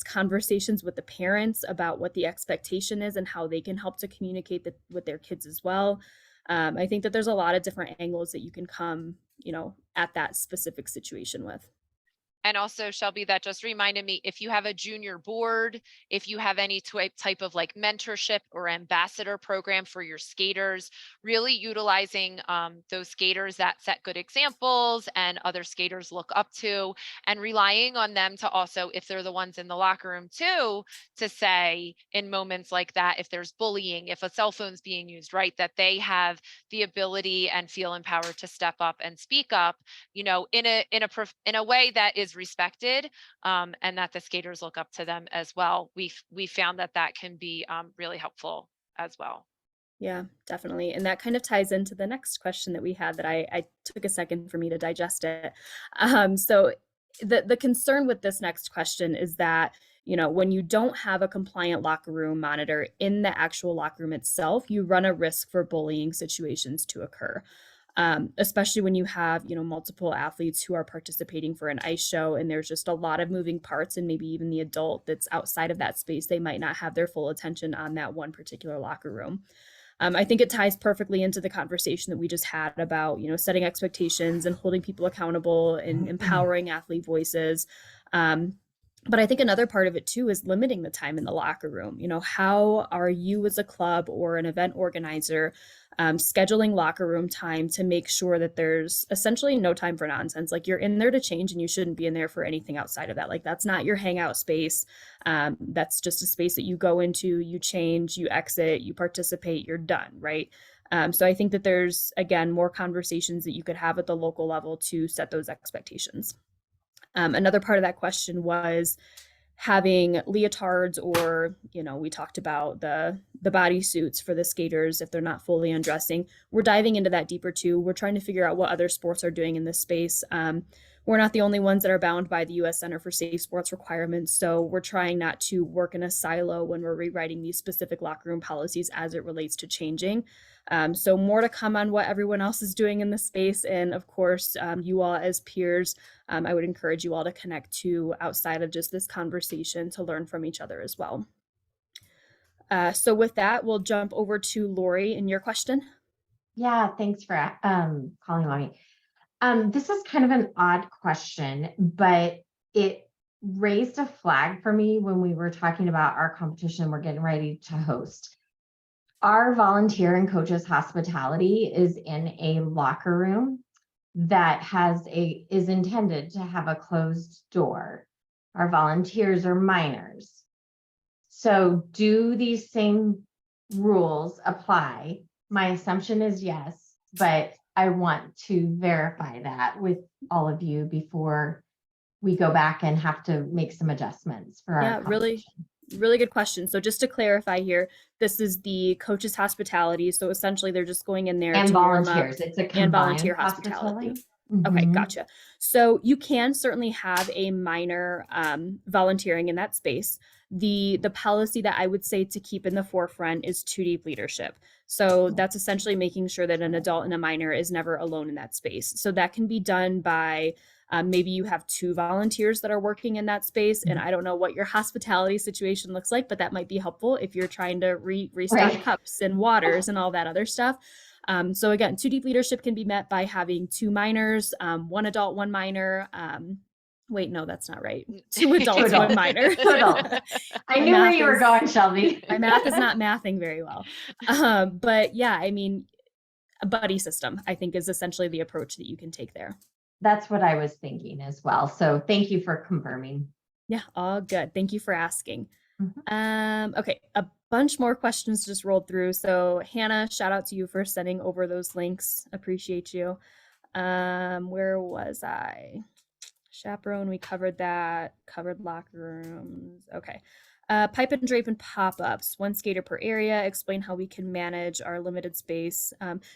S2: conversations with the parents about what the expectation is and how they can help to communicate that with their kids as well. I think that there's a lot of different angles that you can come, at that specific situation with.
S1: And also, Shelby, that just reminded me, if you have a junior board, if you have any type of like mentorship or ambassador program for your skaters, really utilizing those skaters that set good examples and other skaters look up to, and relying on them to also, if they're the ones in the locker room too, to say in moments like that, if there's bullying, if a cell phone's being used, right, that they have the ability and feel empowered to step up and speak up, in a way that is respected, and that the skaters look up to them as well. We found that can be really helpful as well.
S2: Yeah, definitely. And that kind of ties into the next question that we had that I took a second for me to digest it. So the concern with this next question is that, when you don't have a compliant locker room monitor in the actual locker room itself, you run a risk for bullying situations to occur. Especially when you have, multiple athletes who are participating for an ice show and there's just a lot of moving parts, and maybe even the adult that's outside of that space, they might not have their full attention on that one particular locker room. I think it ties perfectly into the conversation that we just had about, setting expectations and holding people accountable and empowering athlete voices. But I think another part of it too is limiting the time in the locker room. How are you as a club or an event organizer scheduling locker room time to make sure that there's essentially no time for nonsense? Like, you're in there to change and you shouldn't be in there for anything outside of that. Like, that's not your hangout space. That's just a space that you go into, you change, you exit, you participate, you're done, right? So I think that there's, again, more conversations that you could have at the local level to set those expectations. Another part of that question was having leotards, or, we talked about the bodysuits for the skaters if they're not fully undressing. We're diving into that deeper too. We're trying to figure out what other sports are doing in this space. We're not the only ones that are bound by the U.S. Center for Safe Sports requirements, so we're trying not to work in a silo when we're rewriting these specific locker room policies as it relates to changing. So more to come on what everyone else is doing in the space. And of course, you all as peers, I would encourage you all to connect to outside of just this conversation to learn from each other as well. So with that, we'll jump over to Lori and your question.
S11: Yeah, thanks for calling on me. This is kind of an odd question, but it raised a flag for me when we were talking about our competition we're getting ready to host. Our volunteer and coaches hospitality is in a locker room that is intended to have a closed door. Our volunteers are minors. So do these same rules apply? My assumption is yes, but I want to verify that with all of you before we go back and have to make some adjustments for our
S2: really good question. So just to clarify here, this is the coaches hospitality. So essentially they're just going in there
S11: and
S2: to
S11: volunteers. It's a
S2: and volunteer hospitality. Okay, gotcha. So you can certainly have a minor volunteering in that space. The policy that I would say to keep in the forefront is too deep leadership. So that's essentially making sure that an adult and a minor is never alone in that space. So that can be done by maybe you have 2 volunteers that are working in that space. And I don't know what your hospitality situation looks like, but that might be helpful if you're trying to restock cups and waters and all that other stuff. So again, too deep leadership can be met by having 2 minors, 1 adult, 1 minor. Wait, no, that's not right. 2 adults, 1 minor.
S11: 2 adults. I knew where you were going, Shelby.
S2: My math is not mathing very well. But yeah, I mean, a buddy system, I think, is essentially the approach that you can take there.
S11: That's what I was thinking as well. So thank you for confirming.
S2: Yeah, all good. Thank you for asking. Okay, a bunch more questions just rolled through. So Hannah, shout out to you for sending over those links. Appreciate you. Where was I? Chaperone, we covered that. Covered locker rooms. Okay. Pipe and drape and pop-ups, one skater per area, explain how we can manage our limited space.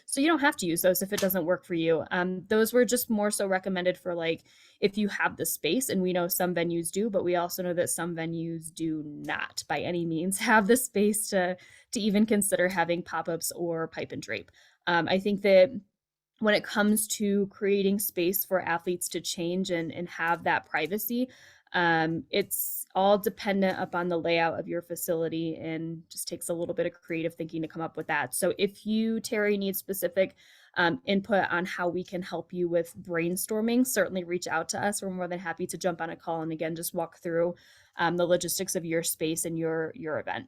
S2: So you don't have to use those if it doesn't work for you. Those were just more so recommended for like, if you have the space, and we know some venues do, but we also know that some venues do not by any means have the space to even consider having pop-ups or pipe and drape. I think that when it comes to creating space for athletes to change and have that privacy, it's all dependent upon the layout of your facility and just takes a little bit of creative thinking to come up with that. So if you, Terry, need specific input on how we can help you with brainstorming, certainly reach out to us. We're more than happy to jump on a call and again, just walk through the logistics of your space and your event.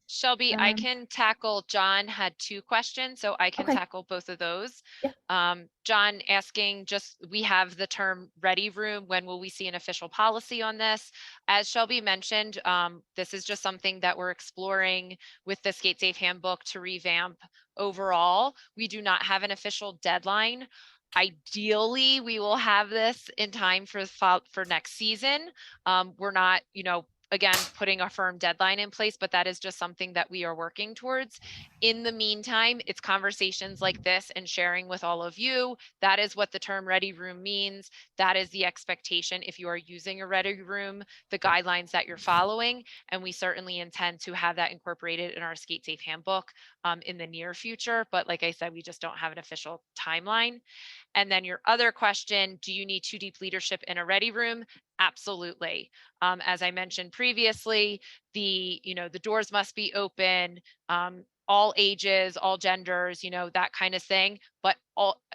S1: Shelby, I can tackle, John had 2 questions, so I can
S2: Okay.
S1: tackle both of those.
S2: Yeah.
S1: John asking, just, we have the term ready room. When will we see an official policy on this? As Shelby mentioned, this is just something that we're exploring with the SkateSafe handbook to revamp overall. We do not have an official deadline. Ideally, we will have this in time for next season. We're not, again, putting a firm deadline in place, but that is just something that we are working towards. In the meantime, it's conversations like this and sharing with all of you. That is what the term ready room means. That is the expectation if you are using a ready room, the guidelines that you're following. And we certainly intend to have that incorporated in our SkateSafe handbook in the near future. But like I said, we just don't have an official timeline. And then your other question, do you need 2 deep leadership in a ready room? Absolutely. As I mentioned previously, the doors must be open, all ages, all genders, that kind of thing, but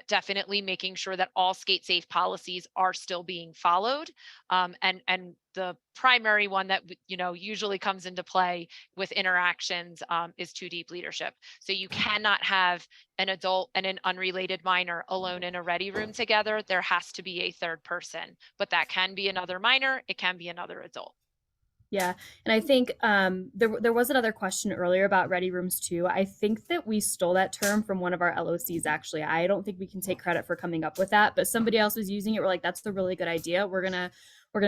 S1: definitely making sure that all SkateSafe policies are still being followed. And the primary one that, usually comes into play with interactions is 2 deep leadership. So you cannot have an adult and an unrelated minor alone in a ready room together. There has to be a third person, but that can be another minor. It can be another adult.
S2: Yeah, and I think there was another question earlier about ready rooms too. I think that we stole that term from one of our LOCs. Actually, I don't think we can take credit for coming up with that, but somebody else was using it. We're like, that's a really good idea. We're gonna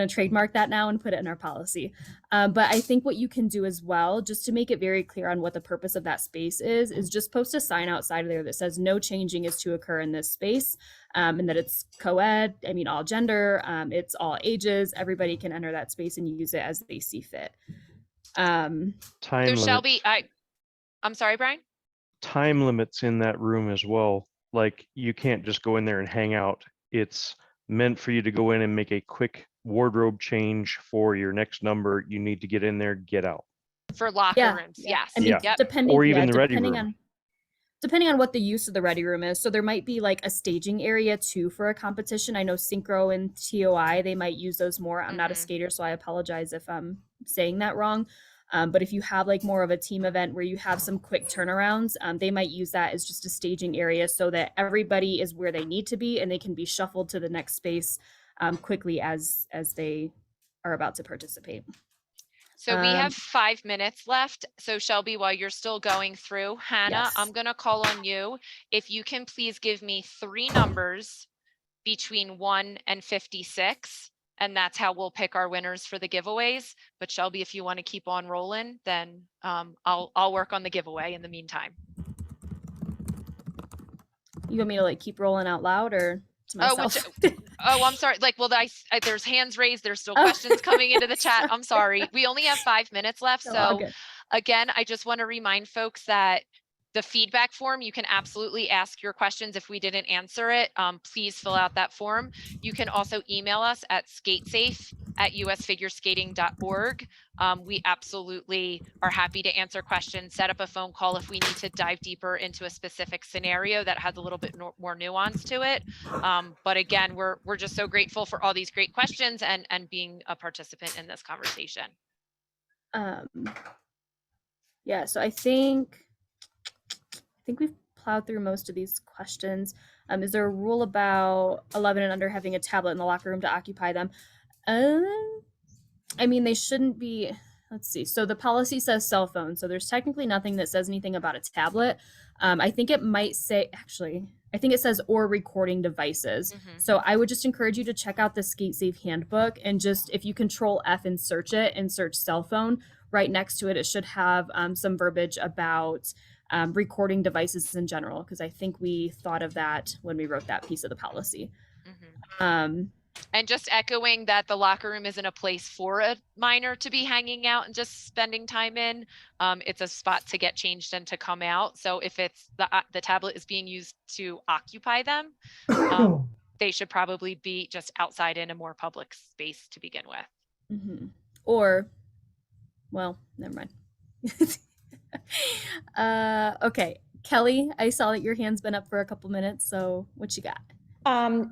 S2: trademark that now and put it in our policy. But I think what you can do as well, just to make it very clear on what the purpose of that space is just post a sign outside of there that says no changing is to occur in this space, and that it's co-ed, all gender, it's all ages, everybody can enter that space and use it as they see fit.
S3: Time
S1: So
S3: limits.
S1: Shelby, I'm sorry, Brian?
S3: Time limits in that room as well. Like you can't just go in there and hang out. It's meant for you to go in and make a quick wardrobe change for your next number. You need to get in there, get out.
S1: For locker rooms,
S2: yeah.
S1: yes.
S3: Yeah.
S2: Depending,
S3: or even the ready
S2: depending
S3: room.
S2: depending on what the use of the ready room is. So there might be like a staging area too for a competition. I know Synchro and TOI, they might use those more. I'm not a skater, so I apologize if I'm saying that wrong. But if you have like more of a team event where you have some quick turnarounds, they might use that as just a staging area so that everybody is where they need to be and they can be shuffled to the next space quickly as they are about to participate.
S1: So we have 5 minutes left. So Shelby, while you're still going through, Hannah,
S2: Yes.
S1: I'm going to call on you. If you can please give me 3 numbers between 1 and 56, and that's how we'll pick our winners for the giveaways. But Shelby, if you want to keep on rolling, then I'll work on the giveaway in the meantime.
S2: You want me to like keep rolling out loud or to myself?
S1: I'm sorry. There's hands raised. There's still questions coming into the chat. I'm sorry. We only have 5 minutes left. So again, I just want to remind folks that the feedback form, you can absolutely ask your questions. If we didn't answer it, please fill out that form. You can also email us at skatesafe@usfigureskating.org. We absolutely are happy to answer questions, set up a phone call if we need to dive deeper into a specific scenario that has a little bit more nuance to it. But again, we're just so grateful for all these great questions and being a participant in this conversation.
S2: Yeah, so I think we've plowed through most of these questions. Is there a rule about 11 and under having a tablet in the locker room to occupy them? They shouldn't be, let's see. So the policy says cell phone. So there's technically nothing that says anything about a tablet. I think it might say, actually, I think it says or recording devices. So I would just encourage you to check out the SkateSafe handbook and just, if you control F and search it and search cell phone, right next to it, it should have some verbiage about recording devices in general, because I think we thought of that when we wrote that piece of the policy.
S1: And just echoing that the locker room isn't a place for a minor to be hanging out and just spending time in. It's a spot to get changed and to come out. So if it's the tablet is being used to occupy them, they should probably be just outside in a more public space to begin with.
S2: Or, well, never mind. Okay, Kelly, I saw that your hand's been up for a couple minutes. So what you got?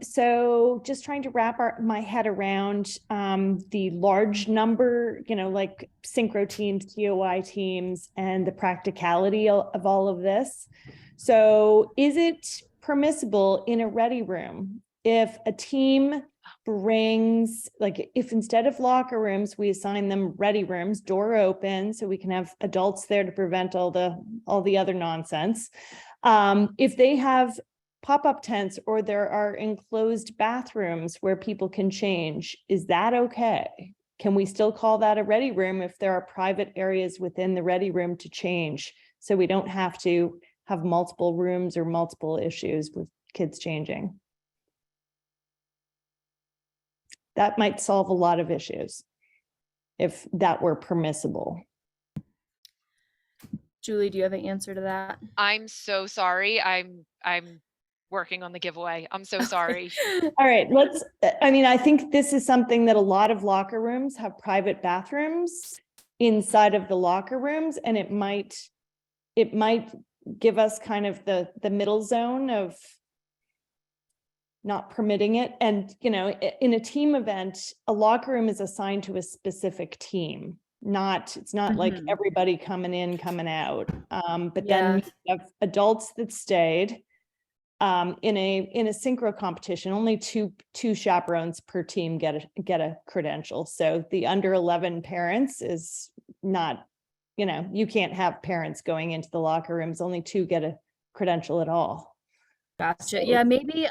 S12: So just trying to wrap my head around the large number, like synchro teams, TOI teams, and the practicality of all of this. So is it permissible in a ready room if a team brings, like, if instead of locker rooms, we assign them ready rooms, door open, so we can have adults there to prevent all the other nonsense. If they have pop-up tents or there are enclosed bathrooms where people can change, is that okay? Can we still call that a ready room if there are private areas within the ready room to change, so we don't have to have multiple rooms or multiple issues with kids changing? That might solve a lot of issues if that were permissible.
S2: Julie, do you have an answer to that?
S1: I'm so sorry. I'm working on the giveaway. I'm so sorry.
S12: All right, I think this is something that a lot of locker rooms have private bathrooms inside of the locker rooms, and it might give us kind of the middle zone of not permitting it. And, in a team event, a locker room is assigned to a specific team. It's not like everybody coming in, coming out. But then you have adults that stayed. In a synchro competition, only two chaperones per team get a credential. So the under 11 parents is not, you can't have parents going into the locker rooms. Only 2 get a credential at all.
S2: Gotcha. So, yeah, maybe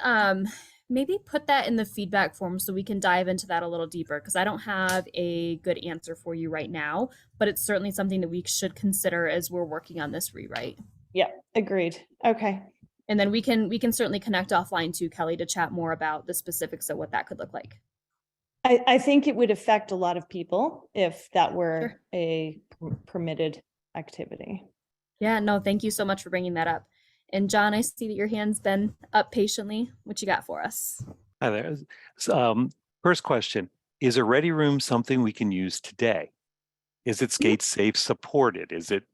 S2: put that in the feedback form so we can dive into that a little deeper, because I don't have a good answer for you right now, but it's certainly something that we should consider as we're working on this rewrite.
S12: Yep, agreed. Okay.
S2: And then we can certainly connect offline too, Kelly, to chat more about the specifics of what that could look like.
S12: I think it would affect a lot of people if that were a permitted activity.
S2: Yeah, no, thank you so much for bringing that up. And John, I see that your hand's been up patiently. What you got for us?
S13: Hi there. First question, is a ready room something we can use today? Is it SkateSafe supported? Is it,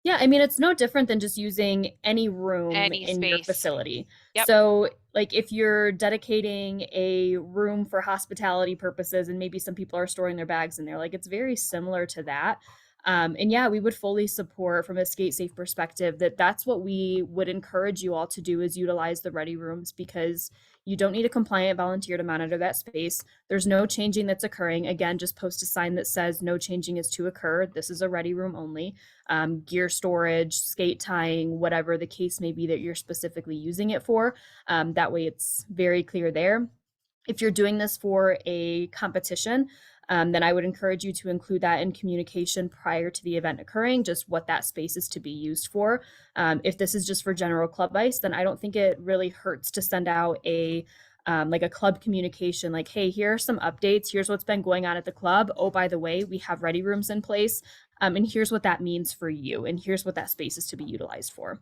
S2: Yeah, it's no different than just using any room in your facility. Yep. So like if you're dedicating a room for hospitality purposes and maybe some people are storing their bags in there, like it's very similar to that. And yeah, we would fully support from a SkateSafe perspective that's what we would encourage you all to do, is utilize the ready rooms, because you don't need a compliant volunteer to monitor that space. There's no changing that's occurring. Again, just post a sign that says no changing is to occur. This is a ready room only. Gear storage, skate tying, whatever the case may be that you're specifically using it for. That way it's very clear there. If you're doing this for a competition, then I would encourage you to include that in communication prior to the event occurring, just what that space is to be used for. If this is just for general club ice, then I don't think it really hurts to send out a club communication, like, hey, here are some updates. Here's what's been going on at the club. Oh, by the way, we have ready rooms in place. And here's what that means for you. And here's what that space is to be utilized for.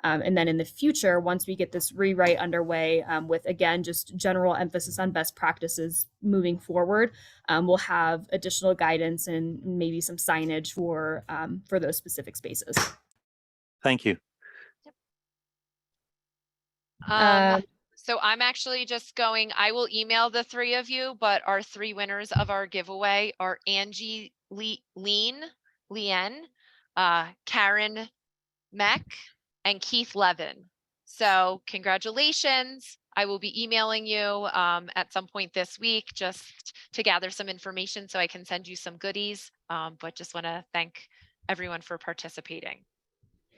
S2: And then in the future, once we get this rewrite underway, with, again, just general emphasis on best practices moving forward, we'll have additional guidance and maybe some signage for those specific spaces.
S13: Thank you.
S1: So I'm actually just I will email the 3 of you, but our 3 winners of our giveaway are Angie Leanne, Karen Meck, and Keith Levin. So congratulations. I will be emailing you at some point this week just to gather some information so I can send you some goodies. But just want to thank everyone for participating.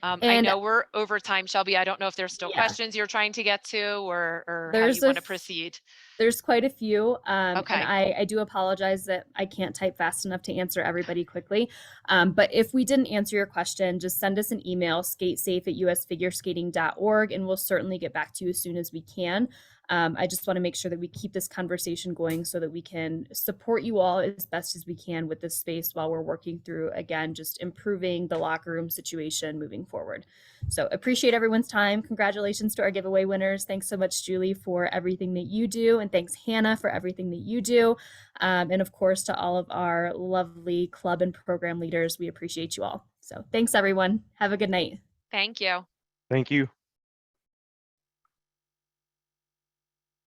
S1: I
S2: And
S1: know we're over time, Shelby. I don't know if there's still
S2: yeah,
S1: questions you're trying to get to or how
S2: there's
S1: you want to proceed.
S2: there's quite a few. And
S1: Okay.
S2: I do apologize that I can't type fast enough to answer everybody quickly. But if we didn't answer your question, just send us an email, skatesafe@usfigureskating.org, and we'll certainly get back to you as soon as we can. I just want to make sure that we keep this conversation going so that we can support you all as best as we can with this space while we're working through, again, just improving the locker room situation moving forward. So appreciate everyone's time. Congratulations to our giveaway winners. Thanks so much, Julie, for everything that you do. And thanks, Hannah, for everything that you do. And of course, to all of our lovely club and program leaders, we appreciate you all. So thanks, everyone. Have a good night.
S1: Thank you.
S3: Thank you.